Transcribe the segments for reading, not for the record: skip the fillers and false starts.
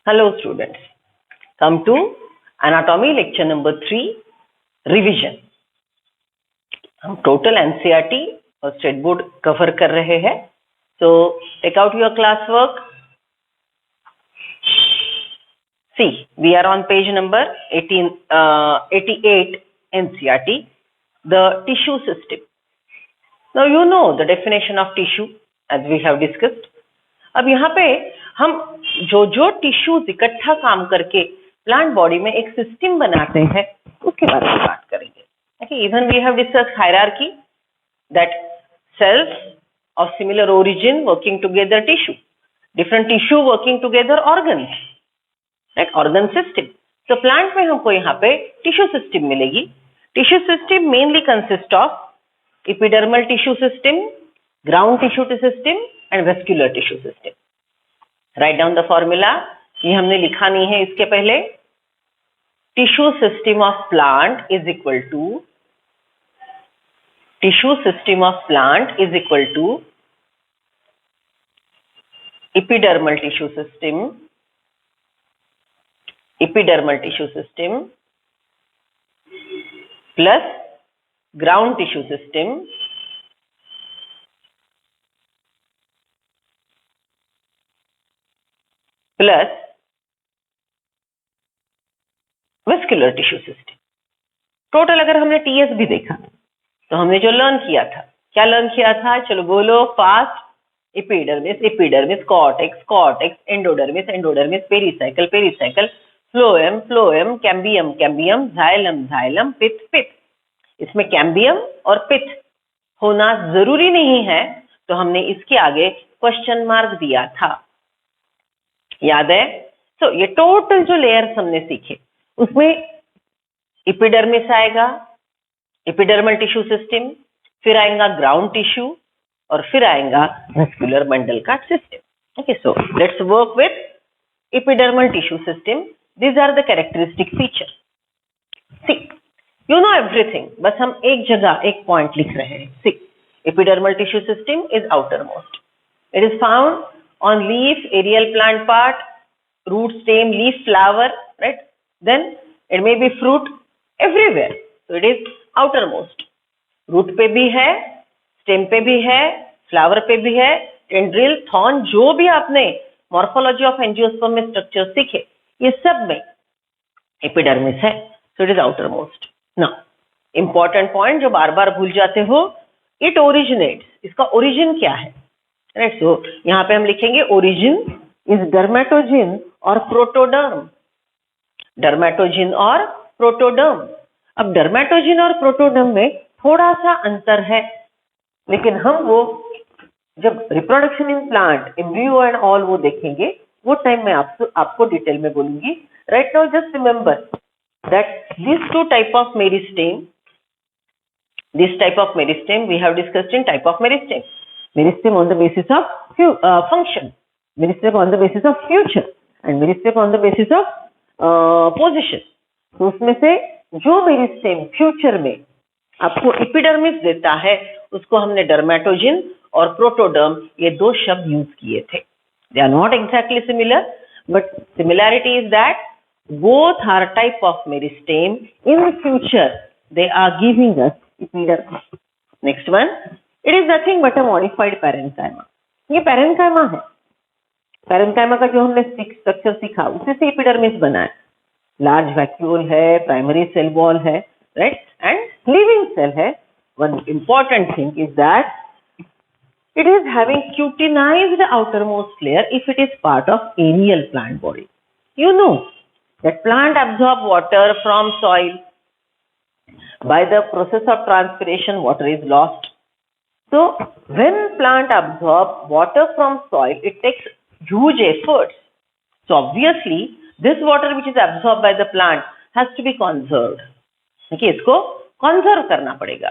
Hello students, come to anatomy lecture number 3 revision. हम total NCERT और state board cover कर रहे हैं. So take out your class work. See, we are on page number 88 NCERT, the tissue system. Now you know the definition of tissue as we have discussed. अब यहाँ पे हम जो tissues इकट्ठा काम करके प्लांट बॉडी में एक सिस्टम बनाते हैं उसके बारे में बात करेंगे. Okay, even we have discussed hierarchy, that cells of similar origin working together tissue, different tissue working together organs, right? Organ system. So plant में हमको यहाँ पे tissue system मिलेगी. Tissue system mainly consist of epidermal tissue system, ground tissue system and vascular tissue system. Write down the formula. ये हमने लिखा नहीं है इसके पहले. Tissue system of plant is equal to epidermal tissue system plus ground tissue system plus vascular tissue system. Total अगर हमने TS भी देखा तो हमने जो लर्न किया था, क्या लर्न किया था? चलो बोलो fast. Epidermis, cortex, endodermis, pericycle, phloem, cambium, xylem, pith. इसमें कैम्बियम और पिथ होना जरूरी नहीं है, तो हमने इसके आगे क्वेश्चन मार्क दिया था, याद है? तो ये टोटल जो लेयर्स हमने सीखे उसमें एपिडर्मिस आएगा, एपिडर्मल टिश्यू सिस्टम, फिर आएगा ग्राउंड टिश्यू और फिर आएगा वेस्कुलर बंडल का system. Okay, so let's work with epidermal tissue system. These are the characteristic feature. See, you know everything, बस हम एक जगह एक पॉइंट लिख रहे हैं. See, epidermal tissue system is outermost. It is found on leaf, aerial plant part, root, stem, leaf, flower, right? Then it may be fruit, everywhere. So it is outermost. Root पे भी है, stem पे भी है, flower पे भी है, tendril, thorn, जो भी आपने morphology of angiosperm में structure सीखे, ये सब में epidermis है. So it is outermost. Now, important point जो बार बार भूल जाते हो, it originates. इसका origin क्या है? राइट, सो यहाँ पे हम लिखेंगे ओरिजिन इज डर्मेटोजिन और प्रोटोडर्म. डर्मेटोजिन और प्रोटोडर्म. अब डर्मेटोजिन और प्रोटोडर्म में थोड़ा सा अंतर है, लेकिन हम वो जब reproduction in plant, embryo and all वो देखेंगे, वो टाइम में आपको डिटेल में बोलूंगी. Right now just remember that this two type of meristem, we have discussed in type of meristem. Meristem on the basis of function, meristem on the basis of future and meristem on the basis of position. तो उसमें से जो meristem future में आपको epidermis देता है उसको हमने डर्मेटोजिन और प्रोटोडर्म ये दो शब्द यूज किए थे. They are not exactly similar, but similarity is that both are type of meristem. In future they are giving us epidermis. Next one, it is nothing but a modified parenchyma. ये parenchyma है. parenchyma का जो हमने structure सीखा उसी से epidermis बना है. लार्ज वैक्यूल है, प्राइमरी सेल वॉल है, राइट, एंड लिविंग सेल है. One important thing is that it is having cutinized outermost layer if it is part of aerial plant body. You know that plant absorb water from soil. By the process of transpiration, water is lost. So when plant absorb water from soil, it takes huge efforts. So obviously this water which is absorbed by the plant has to be conserved. देखिए, इसको conserve करना पड़ेगा.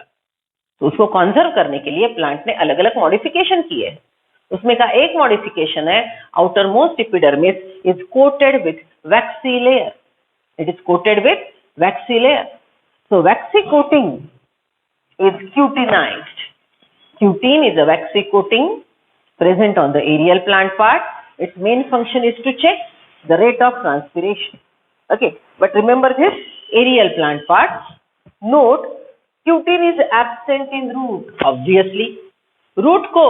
तो उसको conserve करने के लिए plant ने अलग अलग modification किए हैं. उसमें का एक modification है outermost epidermis is coated with waxy layer. It is coated with waxy layer. So waxy coating is cutinized. Cutin is a waxy coating present on the aerial plant part. Its main function is to check the rate of transpiration. Okay, but remember this aerial plant part. Note, cutin is absent in root. Obviously, root को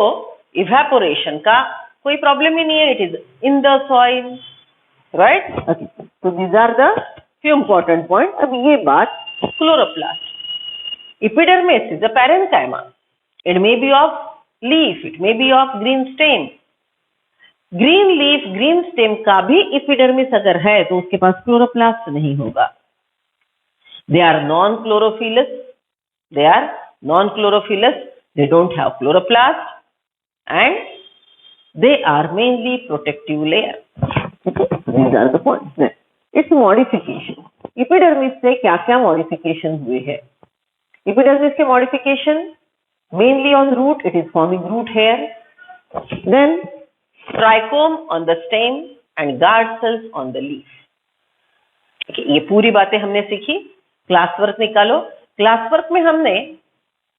evaporation का कोई problem ही नहीं है. It is in the soil, right? Okay. So these are the few important points. अब ये बात chloroplast. Epidermis is a parenchyma. It may be of leaf. It may be of green stem. Green leaf green stem का भी epidermis अगर है तो उसके पास chloroplast नहीं होगा. They are non chlorophyllous. They don't have chloroplast and they are mainly protective layer. These are the points. It's modification. Epidermis से क्या क्या मॉडिफिकेशन हुए हैं? एपिडर्मिस के modification mainly on root. It is forming root hair. Then trichome on the stem and guard cells on the leaf. ये पूरी बातें हमने सीखी. क्लास वर्क निकालो. क्लास वर्क में हमने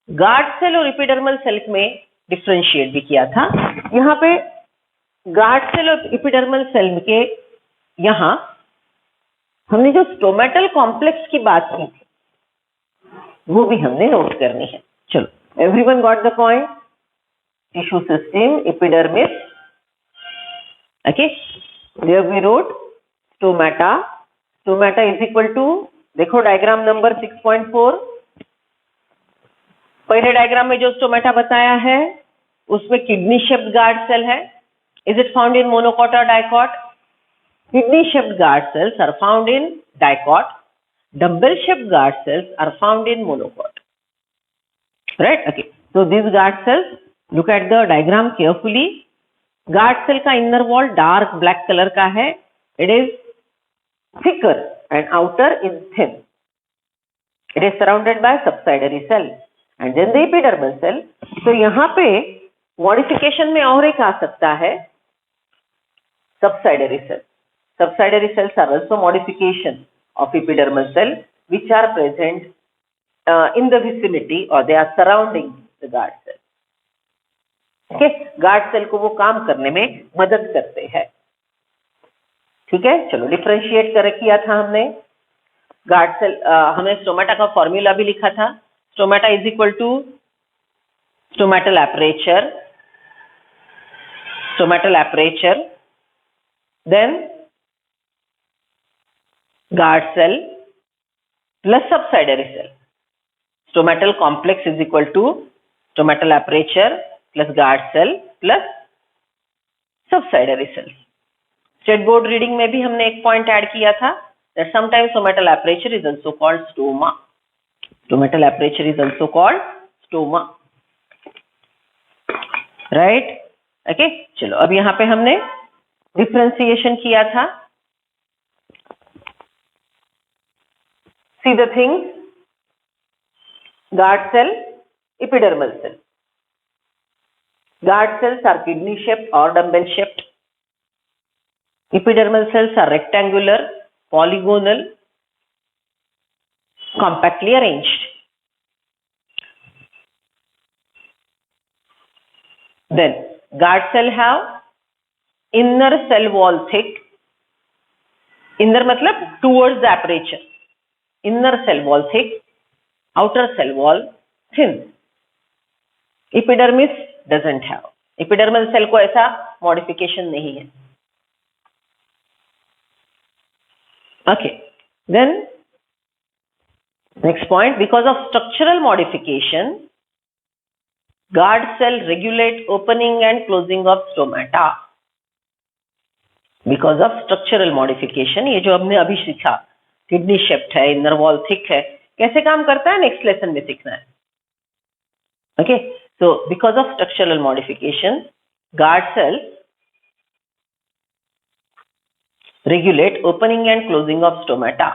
गार्ड सेल और एपिडर्मल सेल में डिफरेंशिएट भी किया था. यहाँ पे गार्ड सेल और एपिडर्मल सेल के यहाँ हमने जो स्टोमेटल कॉम्प्लेक्स की बात की थी वो भी हमने नोट करनी है. चलो, everyone got the point? Tissue system, epidermis. Okay, there we wrote stomata. Stomata is equal to, देखो डायग्राम नंबर 6.4. पहले डायग्राम में जो स्टोमेटा बताया है उसमें किडनी शेप्ड गार्ड सेल है. Is it found in monocot और dicot? Kidney shaped guard cells are found in dicot. Dumbbell shaped guard cells are found in monocot. Right? Okay, so these guard cells, look at the diagram carefully. Guard cell का inner wall dark black colour का है. It is thicker and outer is thin. It is surrounded by subsidiary cell and then the epidermal cell. तो यहाँ पे modification में और एक आ सकता है subsidiary cell. Subsidiary cells are also modification of epidermal cell which are present in the vicinity और they are surrounding the guard cell. Okay, guard cell को वो काम करने में मदद करते हैं. ठीक है, चलो डिफरेंशिएट कर किया था हमने. गार्ड सेल हमने स्टोमेटा का फॉर्मूला भी लिखा था. Stomata is equal to stomatal aperture, then guard cell plus subsidiary cell. Stomatal complex is equal to stomatal aperture plus guard cell plus subsidiary cell. State board reading में भी हमने एक point add किया था that sometimes stomatal aperture is also called stoma. Stomatal aperture is also called stoma. Right? Okay? चलो, अब यहाँ पे हमने डिफरेंशिएशन किया था. See the things. Guard cell, epidermal cell. Guard cells are kidney shaped or dumbbell shaped. Epidermal cells are rectangular, polygonal, compactly arranged. Then guard cell have inner cell wall thick. Inner मतलब towards the aperture. Inner cell wall thick, outer cell wall thin. Epidermis doesn't have. Epidermal cell को ऐसा modification नहीं है. Okay, then next point, because of structural modification, guard cell regulate opening and closing of stomata. Because of structural modification, ये जो हमने अभी सीखा, kidney shaped है, इनर वॉल थिक है, कैसे काम करता है नेक्स्ट लेसन में सीखना है. Okay, so because of structural modification, guard cells regulate opening and closing of stomata.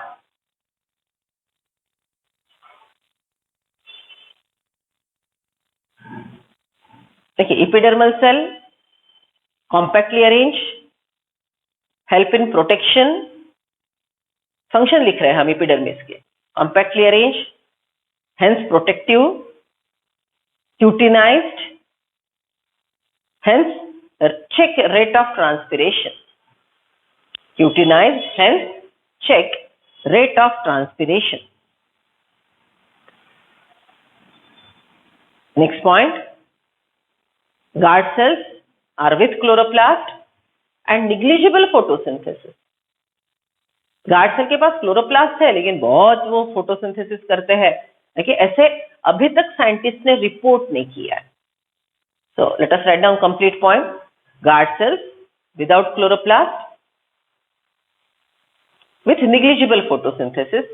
Okay, epidermal cell compactly arranged, help in protection. Function लिख रहे हैं हम epidermis के. Compactly arranged, hence protective. Cutinized, hence check rate of transpiration. Cutinized, hence check rate of transpiration. Next point, guard cells are with chloroplast and negligible photosynthesis. Guard cell के पास chloroplast है लेकिन बहुत वो फोटोसिंथेसिस करते हैं, देखिए ऐसे अभी तक साइंटिस्ट ने रिपोर्ट नहीं किया है. So let us write down complete point. Guard cells without chloroplast with negligible photosynthesis,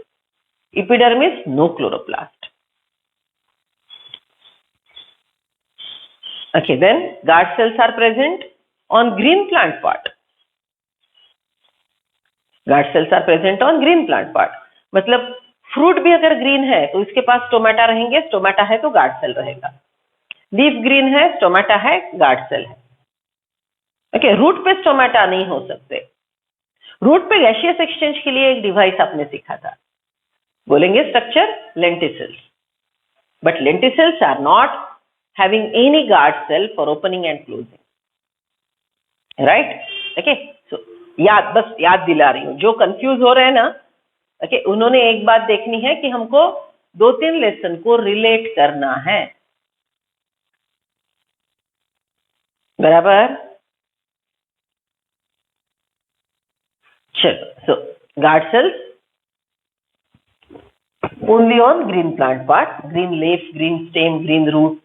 epidermis no chloroplast. Okay, then guard cells are present on green plant part. Guard cells are present on green plant part. मतलब fruit भी अगर green है तो इसके पास stomata रहेंगे, stomata है तो guard cell रहेगा. लीफ ग्रीन है, स्टोमेटा है, गार्ड सेल है. ओके, रूट पे स्टोमेटा नहीं हो सकते. रूट पे गैसियस एक्सचेंज के लिए एक डिवाइस आपने सीखा था, बोलेंगे structure lenticels. But lenticels are not having any guard cell for opening and closing, right? Okay, so बस याद दिला रही हूं, जो कंफ्यूज हो रहे हैं ना, ओके, उन्होंने एक बात देखनी है कि हमको 2-3 लेसन को रिलेट करना है, बराबर? चलो, so guard cells only on green plant part, green leaf, green stem, green root,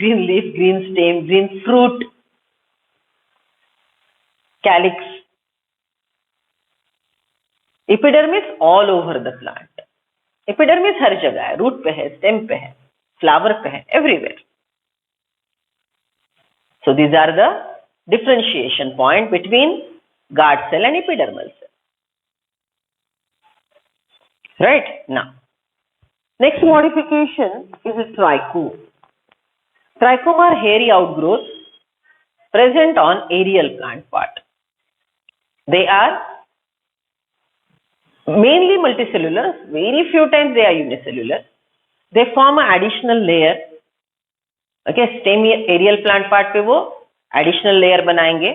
green leaf, green stem, green fruit, calyx. Epidermis all over the plant. Epidermis हर जगह है, रूट पे है, स्टेम पे है, फ्लावर पे है, everywhere. So these are the differentiation point between guard cell and epidermal cell. Right? Now, next modification is a trichome. Trichome are hairy outgrowths present on aerial plant part. They are mainly multicellular, very few times they are unicellular. They form an additional layer. Okay, stem aerial plant part पे वो additional layer बनाएंगे,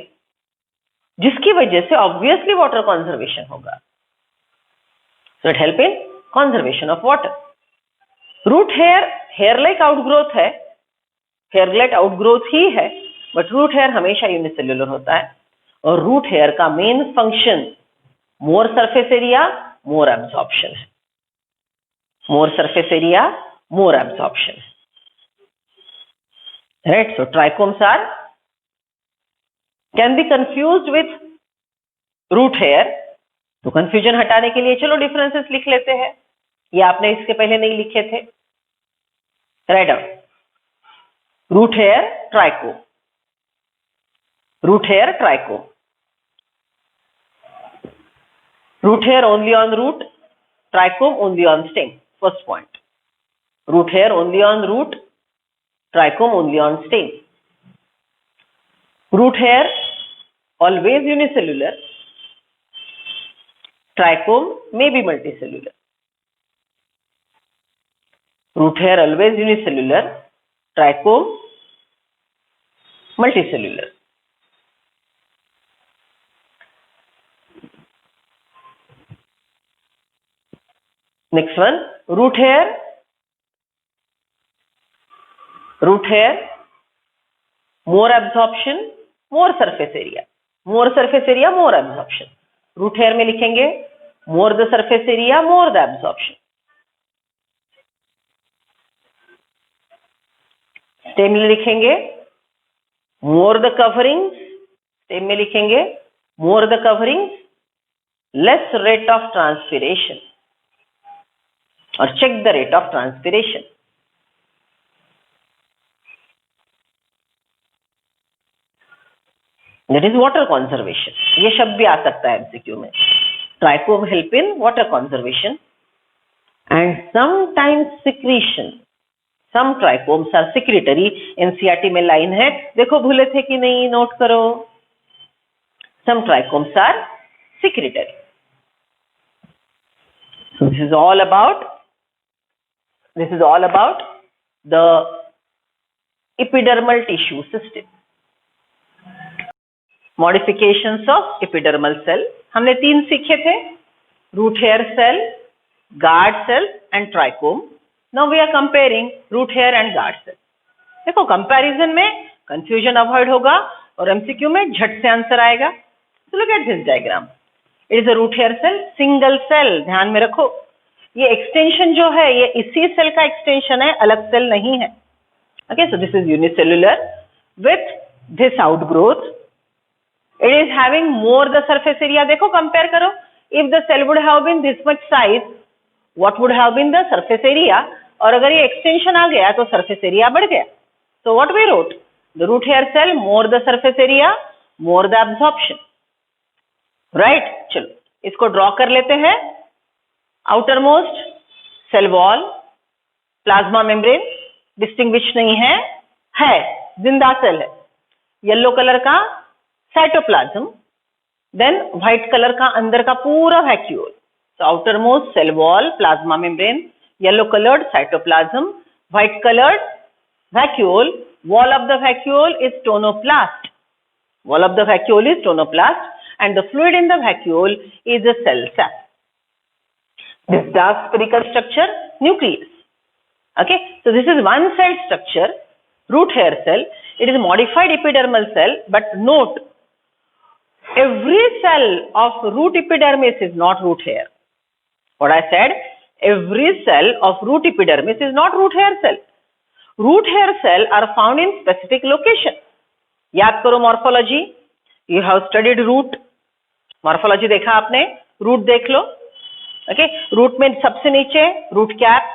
जिसकी वजह से obviously water conservation होगा. So it help in conservation of water. Root hair like outgrowth है, hair like outgrowth ही है, but root hair हमेशा unicellular होता है. और root hair का main function more surface area, more absorption है. More surface area, more absorption. Right? So trichomes can be confused with root hair. तो confusion हटाने के लिए चलो डिफरेंसेस लिख लेते हैं, ये आपने इसके पहले नहीं लिखे थे. Write down. Root hair trichome, root hair trichome. Root hair only on root, trichome only on stem. First point, root hair only on root, trichome only on stem. Root hair always unicellular, trichome may be multicellular. Root hair always unicellular, trichome multicellular. Next one, root hair. Root hair, more absorption, more surface area. More surface area, more absorption. Root hair में लिखेंगे more the surface area, more the absorption. Stem में लिखेंगे more the coverings, stem में लिखेंगे more the coverings, less rate of transpiration. और check the rate of transpiration. That is water conservation. ये शब्द भी आ सकता है एमसीक्यू में. Trichome help in water conservation and sometimes secretion. Some trichomes are secretory. NCERT में लाइन है, देखो भूले थे कि नहीं, नोट करो. Some trichomes are secretory. So this is all about the epidermal tissue system. Modifications of epidermal cell हमने 3 सीखे थे, root hair cell, guard cell and trichome. Now we are comparing root hair and guard cell. देखो comparison में confusion avoid होगा और MCQ में झट से आंसर आएगा. So look at this diagram. It is a root hair cell, single cell. ध्यान में रखो ये एक्सटेंशन जो है ये इसी सेल का एक्सटेंशन है, अलग सेल नहीं है. Okay, so this is unicellular with this outgrowth. It is having more the surface area. देखो कंपेयर करो, if the cell would have been this much size, what would have been the surface area. और अगर ये extension आ गया तो surface area बढ़ गया. So what we wrote? The root hair cell, more the surface area, more the absorption. Right? चलो इसको draw कर लेते हैं. Outer most cell wall, plasma membrane, distinguish नहीं है, जिंदा सेल है. येलो कलर का साइटोप्लाज्म, देन व्हाइट कलर का अंदर का पूरा vacuole. So outer most cell wall, plasma membrane, yellow coloured cytoplasm, white coloured vacuole. Wall of the vacuole is tonoplast. Wall of the vacuole is tonoplast and the fluid in the vacuole is a cell sap. This dark spherical structure, nucleus. Okay, so this is one cell structure, root hair cell. It is a modified epidermal cell, but note, every cell of root epidermis is not root hair. What I said, every cell of root epidermis is not root hair cell. Root hair cell are found in specific location. याद करो morphology. You have studied root. Morphology देखा आपने, root देख लो. Okay, root में सबसे नीचे root cap,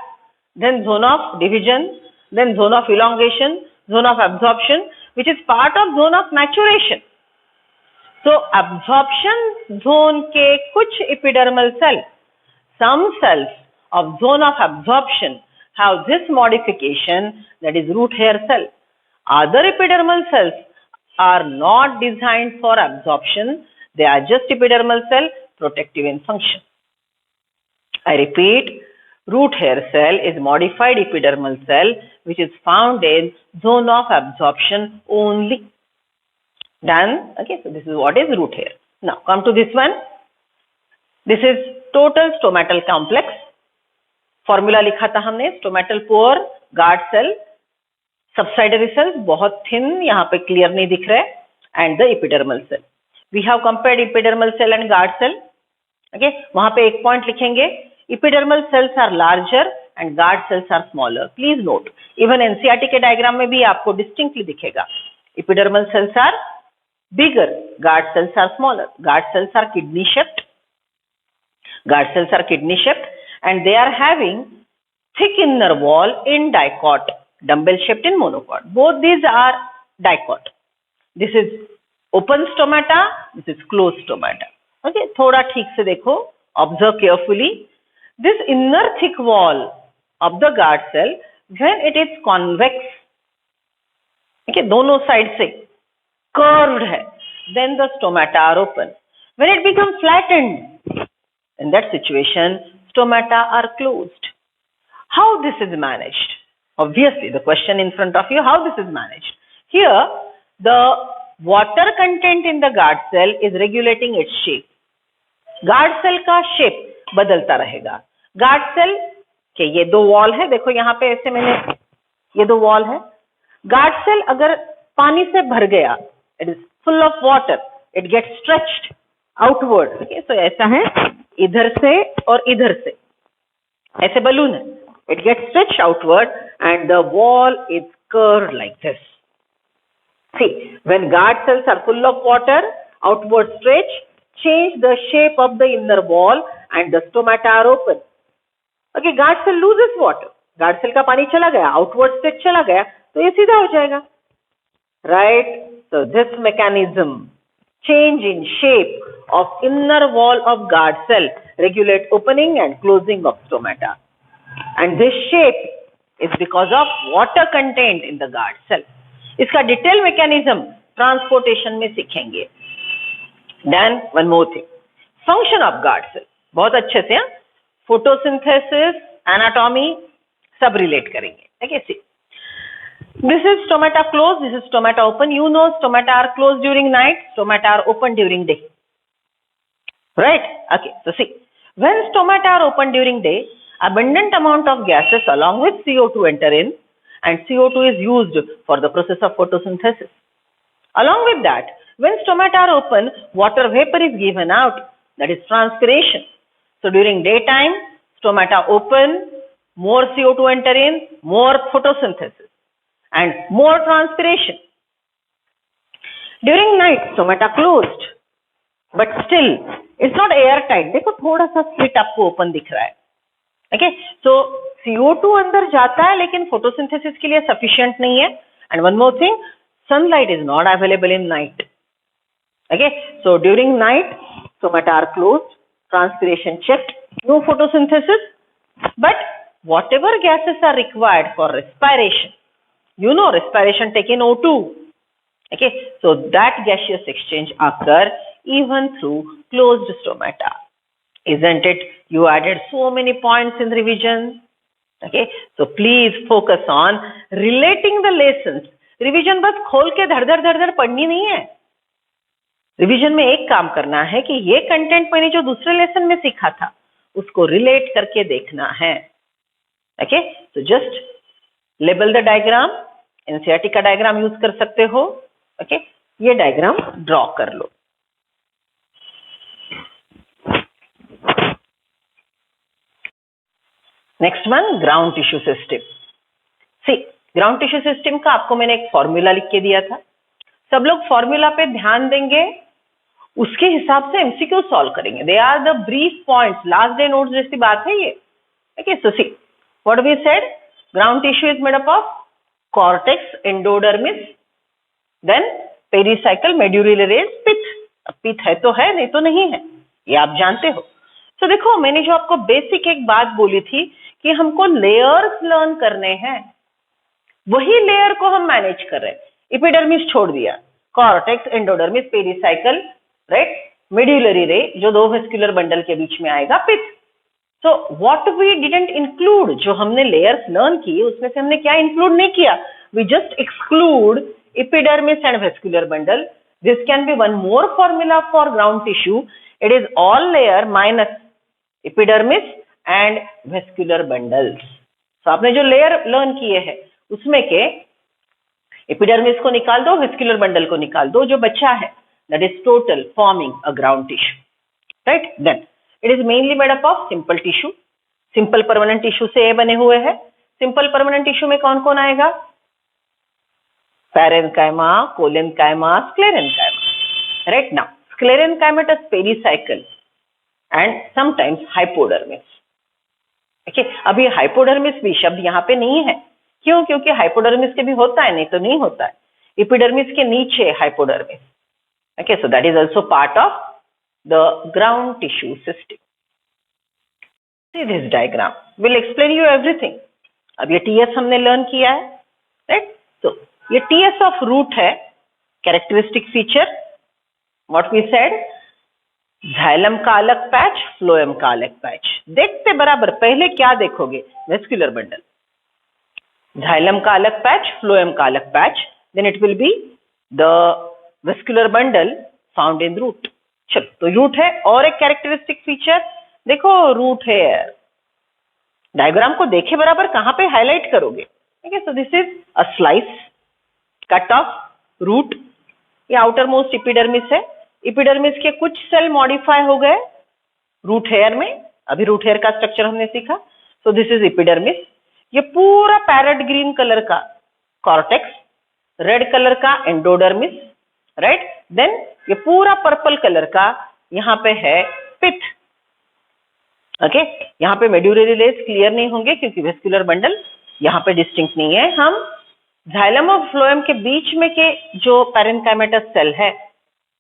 then zone of division, then zone of elongation, zone of absorption, which is part of zone of maturation. So absorption zone के कुछ epidermal cell, some cells of zone of absorption have this modification, that is root hair cell. Other epidermal cells are not designed for absorption. They are just epidermal cell, protective in function. I repeat, root hair cell is modified epidermal cell which is found in zone of absorption only. Done? Okay, so this is what is root hair. Now come to this one. This is total stomatal complex. Formula लिखा था हमने, stomatal pore, guard cell, subsidiary cells बहुत thin, यहाँ पे clear नहीं दिख रहा है, and the epidermal cell. We have compared epidermal cell and guard cell. Okay, वहां पे एक पॉइंट लिखेंगे, epidermal cells are larger and guard cells are smaller. Please note, even NCERT के डायग्राम में भी आपको डिस्टिंक्टली दिखेगा, epidermal cells are bigger, guard cells are smaller. Guard cells are kidney shaped. Guard cells are kidney shaped and they are having thick inner wall in dicot, dumbbell shaped in monocot. Both these are dicot. This is open stomata, this is closed stomata. Okay, थोड़ा ठीक से देखो, observe carefully. This inner thick wall of the guard cell, when it is convex, okay, दोनों side से curved है, then the stomata are open. When it becomes flattened, in that situation, stomata are closed. How this is managed? Obviously, the question in front of you, how this is managed? Here, the water content in the guard cell is regulating its shape. Guard cell का shape बदलता रहेगा. Guard cell के ये दो wall है, देखो यहाँ पे ऐसे मैंने ये दो वॉल है. Guard cell अगर पानी से भर गया, it is full of water, it gets stretched outward. Okay, so ऐसा है, इधर से और इधर से ऐसे बलून है, it gets stretched outward and the wall is curved like this. See, when guard cells are full of water, outward stretch, change the shape of the inner wall and the stomata are open. Okay, guard cell loses water. Guard cell का पानी चला गया, outward stretch चला गया, तो ये सीधा हो जाएगा. Right? So this mechanism, change in shape of inner wall of guard cell, regulate opening and closing of stomata. And this shape is because of water content in the guard cell. इसका detail mechanism transportation में सीखेंगे. Then one more thing, function of guard cell बहुत अच्छे से, photosynthesis, anatomy सब relate करेंगे. Okay, see. This is stomata closed, this is stomata open. You know stomata are closed during night, stomata are open during day. Right? Okay, so see, when stomata are open during day, abundant amount of gases along with CO2 enter in, and CO2 is used for the process of photosynthesis. Along with that, when stomata are open, water vapor is given out, that is transpiration. So during daytime, stomata open, more CO2 enter in, more photosynthesis and more transpiration. During night, stomata closed, but still it's not airtight. देखो थोड़ा सा slit आपको open दिख रहा है. Okay, so CO2 अंदर जाता है लेकिन फोटोसिंथेसिस के लिए सफिशिएंट नहीं है. And one more thing, sunlight is not available in night. Okay, so during night, stomata are closed, transpiration checked, no photosynthesis, but whatever gases are required for respiration, you know respiration take in O2. Okay, so that gaseous exchange occur even through closed stomata. Isn't it? You added so many points in revision. Okay, so please focus on relating the lessons. Revision बस खोल के धड़ पढ़नी नहीं है. Revision में एक काम करना है कि ये कंटेंट मैंने जो दूसरे लेसन में सीखा था उसको रिलेट करके देखना है. ओके, तो just label the diagram. NCERT का डायग्राम यूज कर सकते हो. ओके, ये डायग्राम ड्रॉ कर लो. Next one, ground tissue system. See, ground tissue system का आपको मैंने एक फॉर्मूला लिख के दिया था. सब लोग फॉर्मूला पे ध्यान देंगे, उसके हिसाब से एमसीक्यू सॉल्व करेंगे. They are the brief points, last day notes जैसी बात है ये. Okay, so see what we said, ground tissue is made up of cortex, endodermis, then pericycle, medullary rays, pith. अब पिथ है तो है, नहीं तो नहीं है, ये आप जानते हो. तो देखो, मैंने जो आपको बेसिक एक बात बोली थी कि हमको लेयर्स लर्न करने हैं, वही लेयर को हम मैनेज कर रहे हैं. एपिडर्मिस छोड़ दिया, cortex, endodermis, pericycle, right, medullary ray जो दो वेस्कुलर बंडल के बीच में आएगा, pith. So what we didn't include, जो हमने लेयर्स लर्न की उसमें से हमने क्या इंक्लूड नहीं किया, we just exclude epidermis and vascular bundle. This can be one more formula for ground tissue. It is all layer minus epidermis and vascular bundles. तो आपने जो लेयर लर्न किए हैं उसमें के एपिडर्मिस को निकाल दो, वेस्कुलर बंडल को निकाल दो, जो बचा है that is total forming a ground tissue, right? Then it is mainly made up of simple tissue. Simple permanent tissue से ये बने हुए हैं. Simple permanent tissue में कौन कौन आएगा? Parenchyma, collenchyma, sclerenchyma. Right now, sclerenchymatous pericycle and sometimes hypodermis. Okay, अभी hypodermis भी शब्द यहाँ पे नहीं है. क्यों? क्योंकि hypodermis के भी होता है, नहीं तो नहीं होता है. Epidermis के नीचे hypodermis. Okay, so that is also part of the ground tissue system. See this diagram will explain you everything. अब ये TS हमने learn किया है, right? So ये TS of root है, characteristic feature. What we said, xylem का अलग patch, phloem का अलग पैच. देखते बराबर, पहले क्या देखोगे? Vascular bundle. xylem का अलग पैच, phloem का अलग patch. Then it will be the vascular bundle found in root. चलो, तो रूट है. और एक कैरेक्टरिस्टिक फीचर देखो, रूट हेयर. डायग्राम को देखे बराबर कहां पे हाईलाइट करोगे? Okay, so this is a slice cut of root. ये आउटर मोस्ट एपिडर्मिस है. एपिडर्मिस के कुछ सेल मॉडिफाई हो गए रूट हेयर में. अभी रूट हेयर का स्ट्रक्चर हमने सीखा. सो दिस इज एपिडर्मिस. ये पूरा पैरेट ग्रीन कलर का कॉर्टेक्स, रेड कलर का एंडोडर्मिस, राइट. देन ये पूरा पर्पल कलर का यहाँ पे है पिथ. ओके, यहाँ पे मेड्यूलरी रेज क्लियर नहीं होंगे क्योंकि वेस्कुलर बंडल यहाँ पे डिस्टिंक्ट नहीं है. हम जाइलम और फ्लोएम के बीच में के जो पैरेन्काइमेटस सेल है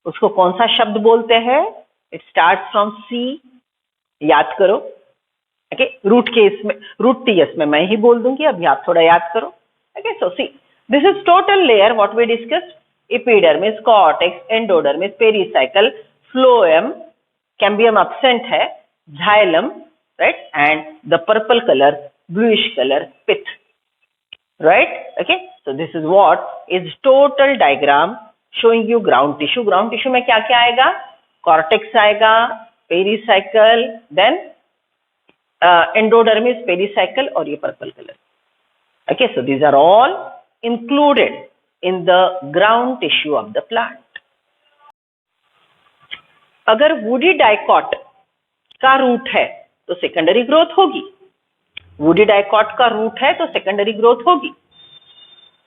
उसको कौन सा शब्द बोलते हैं? इट स्टार्ट्स फ्रॉम सी. याद करो. ओके, रूट के इसमें, रूट टीएस में मैं ही बोल दूंगी, अभी आप थोड़ा याद करो. Okay, so see this is total layer what we discussed. Epidermis, cortex, endodermis, pericycle, phloem, cambium absent है, xylem, right, and the purple colour, bluish colour, pith. right? Okay, so this is what is total diagram showing you ground tissue. Ground tissue में क्या क्या आएगा? Cortex आएगा, pericycle, then endodermis, pericycle और ये purple color. Okay, so these are all included in the ground tissue of the plant. अगर woody dicot का root है तो सेकेंडरी ग्रोथ होगी, वुडी डाइकॉट का रूट है तो सेकेंडरी ग्रोथ होगी,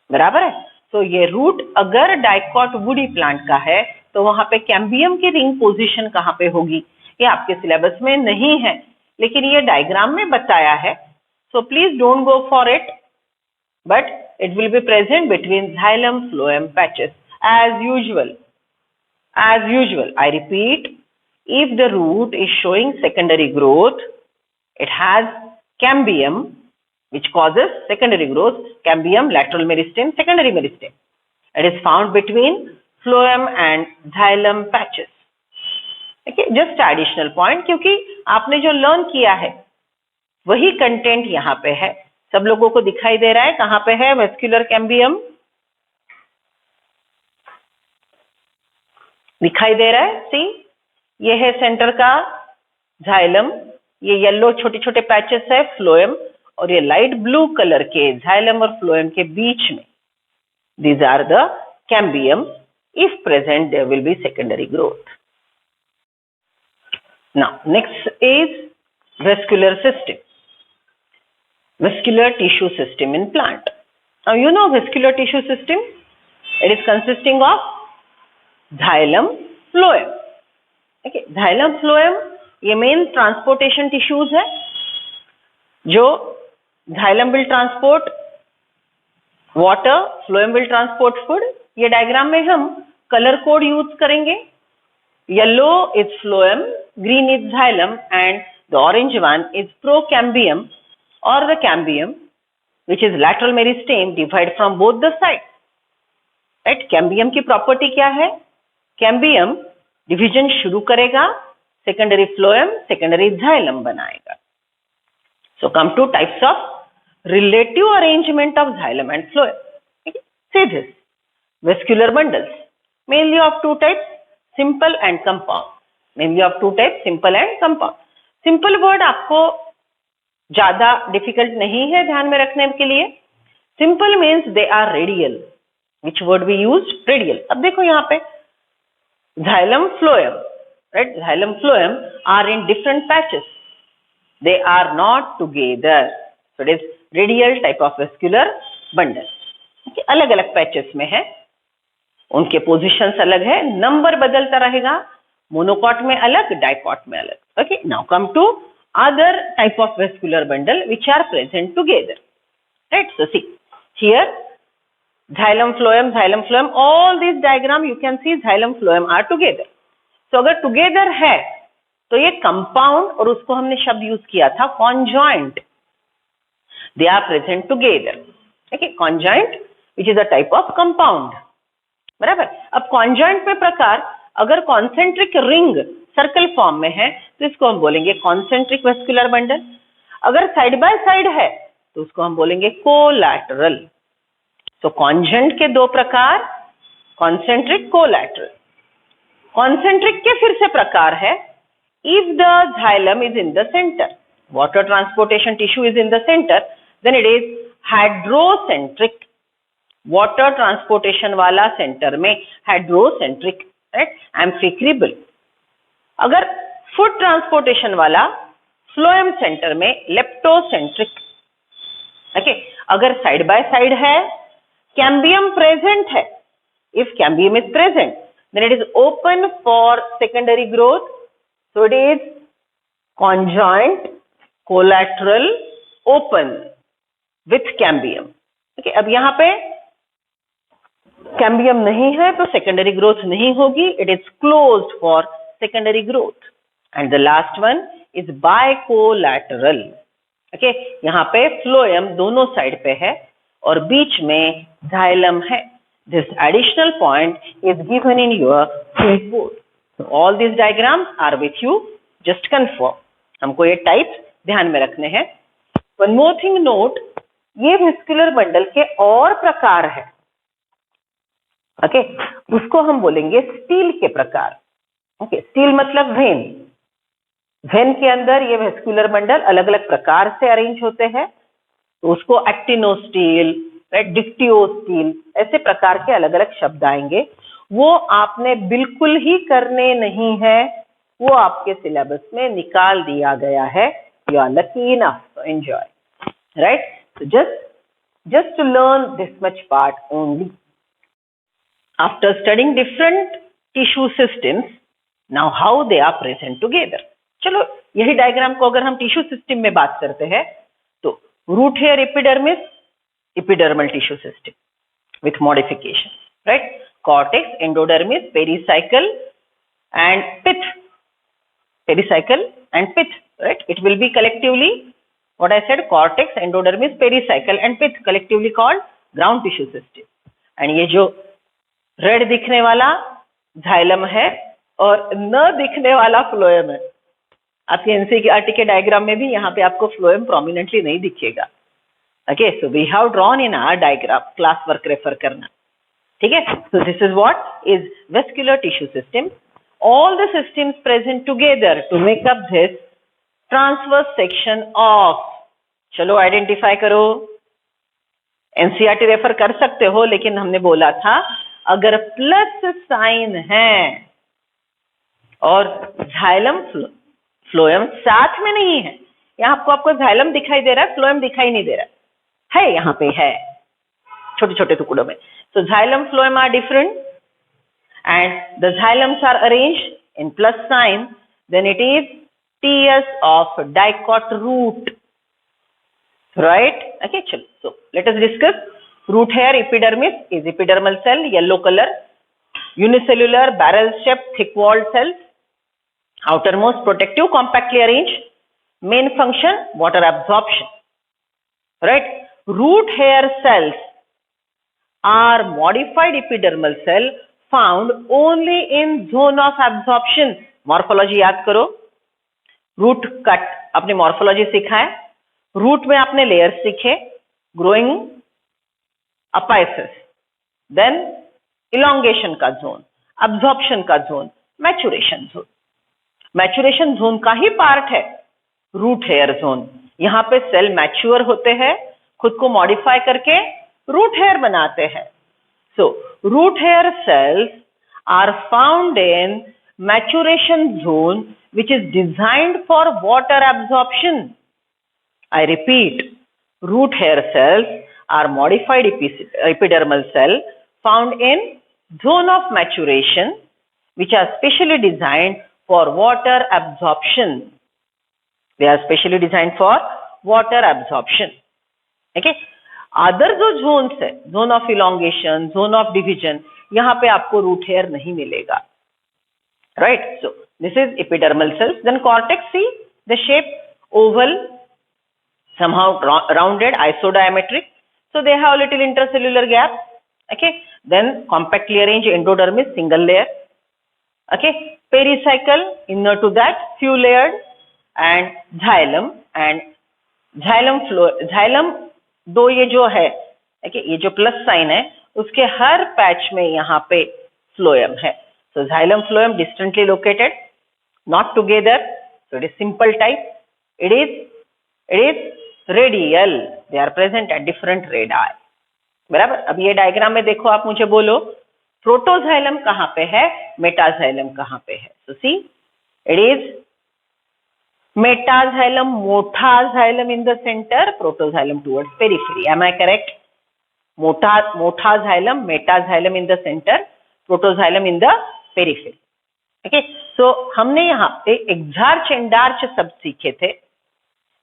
बराबर है. तो ये रूट अगर डाइकॉट वुडी प्लांट का है तो वहां पे कैम्बियम की रिंग पोजीशन कहाँ पे होगी, ये आपके सिलेबस में नहीं है लेकिन ये डायग्राम में बताया है. So please don't go for it, but it will be present between xylem phloem patches as usual. As usual, I repeat, if the root is showing secondary growth, it has cambium which causes secondary growth, cambium, lateral meristem, secondary meristem. It is found between phloem and xylem patches. Okay, just additional point, क्योंकि आपने जो learn किया है वही content यहाँ पे है. सब लोगों को दिखाई दे रहा है कहाँ पे है वेस्क्यूलर कैम्बियम? दिखाई दे रहा है? सी, ये है सेंटर का झाइलम, ये येलो छोटे छोटे पैचेस है फ्लोएम, और ये लाइट ब्लू कलर के झाइलम और फ्लोएम के बीच में these are the cambium. If present there will be secondary growth. Now next is vascular system, vascular tissue system in plant. Now you know vascular tissue system, it is consisting of xylem phloem. Okay, xylem phloem ये main transportation tissues है. जो xylem will transport water, phloem will transport food. ये diagram में हम colour code use करेंगे. Yellow is phloem, green is xylem and the orange one is procambium or the cambium which is lateral meristem divide from both the sides. Right? Cambium की property क्या है? Cambium division शुरू करेगा, secondary phloem, secondary xylem बनाएगा. So come to types of relative arrangement of xylem and phloem. See this, vascular bundles mainly of two types, simple and compound. Mainly of two types, simple and compound. Simple word आपको ज्यादा difficult नहीं है ध्यान में रखने के लिए. Simple means they are radial. Which word we use? Radial. अब देखो यहाँ पे xylem phloem, right? Xylem phloem are in different patches. They are not together. So it is radial type of vascular bundle. Okay, अलग अलग patches में है, उनके positions अलग है, नंबर बदलता रहेगा, मोनोकॉट में अलग, डाइकॉट में अलग. Okay, now come to other type of vascular bundle which are present together. Right? So see here, xylem phloem, all these diagram you can see xylem phloem are together. So अगर together है तो ये compound, और उसको हमने शब्द use किया था conjoint. They are present together. Okay, conjoint which is a type of compound. बराबर. अब conjoint में प्रकार, अगर concentric ring सर्कल फॉर्म में है तो इसको हम बोलेंगे concentric vascular bundle. अगर साइड बाय साइड है तो उसको हम बोलेंगे कोलैटरल. तो कॉन्जेंट के दो प्रकार, कॉन्सेंट्रिक, कोलैटरल. कॉन्सेंट्रिक के फिर से प्रकार है, if the xylem is in the centre, water transportation tissue is in the centre, then it is hydrocentric. Water transportation वाला सेंटर में हाइड्रोसेंट्रिक, राइट, एम्फिक्रिबल. अगर फूड ट्रांसपोर्टेशन वाला फ्लोएम सेंटर में लेप्टोसेंट्रिक. ओके, अगर साइड बाय साइड है, cambium present है, if cambium is present then it is open for secondary growth, so it is conjoint, collateral, open with cambium. Okay, अब यहाँ पे cambium नहीं है तो सेकेंडरी ग्रोथ नहीं होगी, it is closed for secondary growth. And the last one is bicollateral. Okay, यहाँ पे फ्लोएम दोनों साइड पे है और बीच में xylem है. This additional point is given in your board. So all these diagrams are with you. Just confirm. हमको ये types ध्यान में रखने हैं. One more thing note, ये वेस्कुलर बंडल के और प्रकार है, ओके, उसको हम बोलेंगे स्टील के प्रकार। ओके, स्टील मतलब वेन, वेन के अंदर ये वेस्कुलर बंडल अलग अलग प्रकार से अरेंज होते हैं, तो उसको एक्टिनोस्टील, डिक्टियोस्टील, ऐसे प्रकार के अलग अलग शब्द आएंगे। वो आपने बिल्कुल ही करने नहीं है, वो आपके सिलेबस में निकाल दिया गया है। You are lucky enough to enjoy, right? So just to learn this much part only. After studying different tissue systems, now how they are present together. चलो यही डायग्राम को अगर हम टिश्यू सिस्टम में बात करते हैं तो root hair epidermis, epidermal tissue system with modification, right? Cortex, endodermis, pericycle and pith. Pericycle and pith, right? It will be collectively, what I said, cortex, endodermis, pericycle and pith, collectively called ground tissue system. And ये जो red दिखने वाला xylem है और न दिखने वाला phloem है। आपके एनसीईआरटी के डायग्राम में भी यहाँ पे आपको फ्लोएम प्रोमिनेंटली नहीं दिखेगा। Okay, so we have drawn in our diagram, class work refer करना, ठीक है? So this is what is vascular tissue system. All the systems present together to make up this transverse section of, चलो identify करो। NCERT refer कर सकते हो, लेकिन हमने बोला था अगर प्लस साइन है और जाइलम फ्लोएम साथ में नहीं है, यहाँ आपको जाइलम दिखाई दे रहा है, फ्लोएम दिखाई नहीं दे रहा है, यहाँ पे है छोटे छोटे टुकड़ों में। So xylem phloem are different and the xylems are arranged in plus sign, then it is TS of dicot root, right? Okay, chalo. So let us discuss. Root hair epidermis is epidermal cell, yellow color, unicellular barrel shaped thick walled cells, outermost protective, compactly arranged, main function water absorption, right? Root hair cells are modified epidermal cell found only in zone of absorption. Morphology याद करो, root cut अपने morphology सीखा है, root में आपने layers सीखे, growing apices, then elongation का zone, absorption का zone, maturation zone. Maturation zone का ही पार्ट है रूट हेयर जोन। यहाँ पे सेल मैच्योर होते हैं, खुद को मॉडिफाई करके रूट हेयर बनाते हैं। So root hair cells are found in maturation zone which is designed for water absorption. I repeat, root hair cells are modified epidermal cell found in zone of maturation which are specially designed for water absorption. They are specially designed for water absorption. Okay? Other जो zones है, zone of elongation, zone of division, यहाँ पे आपको root hair नहीं मिलेगा, right? So this is epidermal cells. Then cortex, see the shape oval, somehow rounded, isodiametric, so they have little intercellular gap. Okay, then compactly arranged endodermis, single layer. Okay, pericycle, inner to that few layered, and xylem दो ये जो है, okay, ये जो plus sign है उसके हर patch में यहाँ पे फ्लोएम है। So xylem phloem distantly located, not together, so it is simple type. It is radial, they are present at different radii. बराबर? अब ये डायग्राम में देखो, आप मुझे बोलो प्रोटोजाइलम कहाँ पे है, मेटाजाइलम कहाँ पे है? So see, it is metaxylem, मोटा xylem in the center, protoxylem towards periphery. Am I correct? मोटा xylem, metaxylem in the center, protoxylem in the periphery. Okay, so हमने यहाँ पे एक्सार्च एंडार्च शब्द सीखे थे।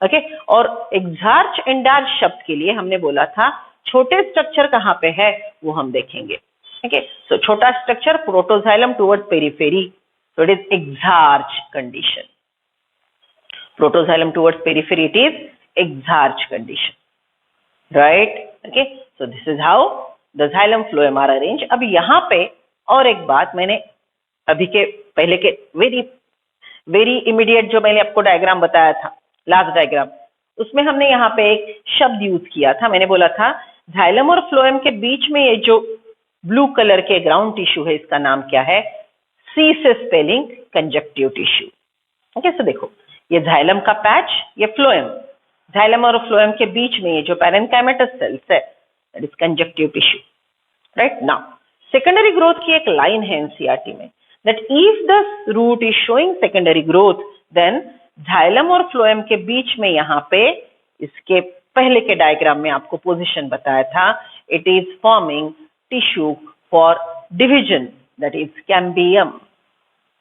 ओके, और एक्सार्च एंडार्च शब्द के लिए हमने बोला था छोटे स्ट्रक्चर कहाँ पे है वो हम देखेंगे। ओके, सो छोटा structure protoxylem towards periphery, so it is exarch condition. Protoxylem towards periphery, it is exarch condition, right? Okay, so this is how the xylem phloem are arranged. अब यहाँ पे और एक बात, मैंने अभी के पहले के वेरी इमीडिएट जो मैंने आपको डायग्राम बताया था, लास्ट डायग्राम, उसमें हमने यहाँ पे एक शब्द यूज किया था, मैंने बोला था जाइलम और फ्लोएम के बीच में ये जो ब्लू कलर के ग्राउंड टिश्यू है, इसका नाम क्या है? सी से स्पेलिंग कंजक्टिव टिश्यू। ओके, सो देखो ये जाइलम का पैच, ये फ्लोएम, जाइलम और फ्लोएम के बीच में ये जो पैरेन्काइमेटस सेल्स है, that is conjunctive tissue, right. Now secondary growth की एक लाइन है एनसीईआरटी में, that if the root is showing secondary growth then xylem और फ्लोएम के बीच में यहाँ पे, इसके पहले के डायग्राम में आपको पोजीशन बताया था, it is forming tissue for division, that is cambium.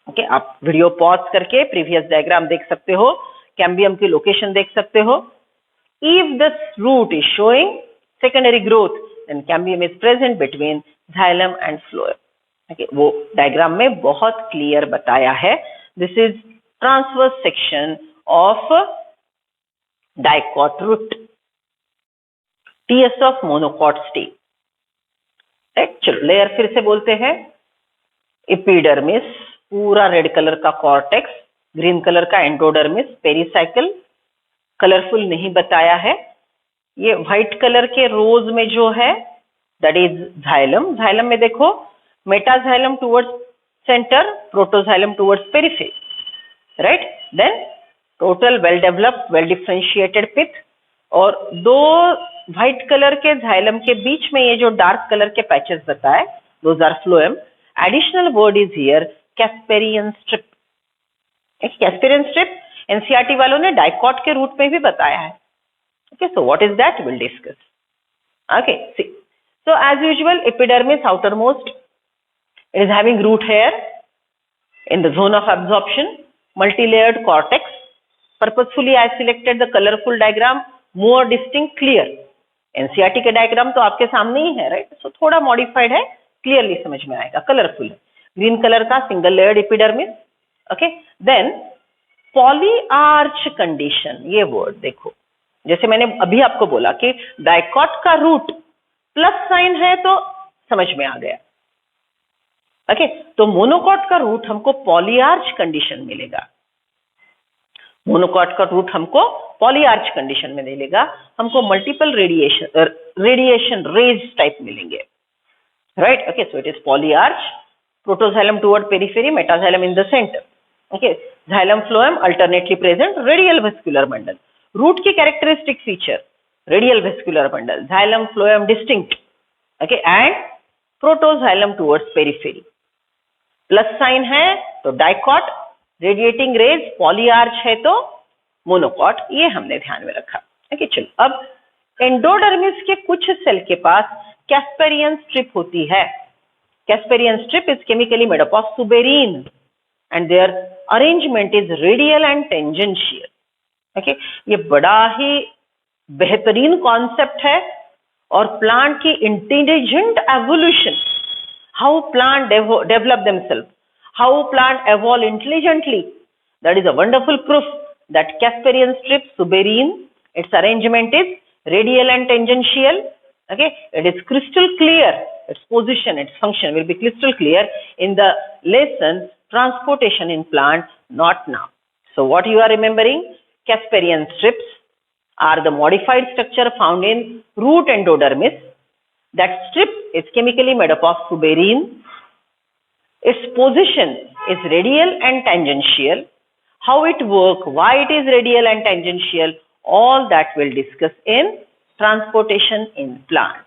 Okay, आप वीडियो पॉज करके प्रीवियस डायग्राम देख सकते हो, कैम्बियम की लोकेशन देख सकते हो। If the root is showing secondary growth then cambium is present between xylem and phloem. Okay, वो डायग्राम में बहुत क्लियर बताया है। This is transverse section of dicot root, TS of monocot stem, right. चलो layer फिर से बोलते हैं। एपिडर्मिस, पूरा रेड कलर का कॉर्टेक्स, ग्रीन कलर का एंडोडर्मिस, पेरिसाइकल, कलरफुल नहीं बताया है। ये व्हाइट कलर के रोज में जो है दैट इज जाइलम। जाइलम में देखो metaxylem towards centre, protoxylem towards periphery, right. Then total well developed well differentiated pith, और दो व्हाइट कलर के जाइलम के बीच में ये जो डार्क कलर के पैचेस बताए, those are phloem. Additional word is here Casparian strip. Casparian strip NCERT वालों ने डाइकॉट के रूट में भी बताया है। Okay, so what is that? We'll discuss. Okay, see. So as usual, epidermis outermost, it is having root hair in the zone of absorption, multi-layered cortex. Purposefully I selected the colorful diagram, more distinct, clear. NCERT के diagram तो आपके सामने ही है, right? So थोड़ा modified है, clearly समझ में आएगा, colorful है। Green color का single layered epidermis. Okay, then polyarch condition, ये word देखो, जैसे मैंने अभी आपको बोला कि डाइकॉट का रूट प्लस साइन है तो समझ में आ गया। ओके, तो मोनोकॉट का रूट हमको पॉलीआर्च कंडीशन मिलेगा। मोनोकॉट का रूट हमको पॉलीआर्च कंडीशन में मिलेगा, हमको मल्टीपल रेडिएशन रेज टाइप मिलेंगे, right. Okay, so it is polyarch, protoxylem toward periphery, metaxylem in the centre. Okay, xylem phloem alternately present, radial vascular bundle. Root की characteristic feature radial vascular bundle, xylem phloem distinct, okay, and protoxylem towards periphery. Plus sign है तो dicot, radiating raise, पॉलीआर्च है तो monocot, ये हमने ध्यान में रखा। ओके, चलो अब एंडोडर्मिस के कुछ सेल के पास कैस्पेरियन स्ट्रिप होती है। Casparian strip is chemically made up of suberin and their arrangement is radial and tangential. Okay, ये बड़ा ही बेहतरीन कॉन्सेप्ट है, और प्लांट की intelligent evolution, how plant develop themselves, how plant evolve intelligently, that is a wonderful proof that Casparian strip suberin, its arrangement is radial and tangential. Okay, it is crystal clear, its position, its function will be crystal clear in the lesson transportation in plant, not now. So what you are remembering? Casparian strips are the modified structure found in root endodermis. That strip is chemically made up of suberin. Its position is radial and tangential. How it works, why it is radial and tangential, all that we'll discuss in transportation in plant.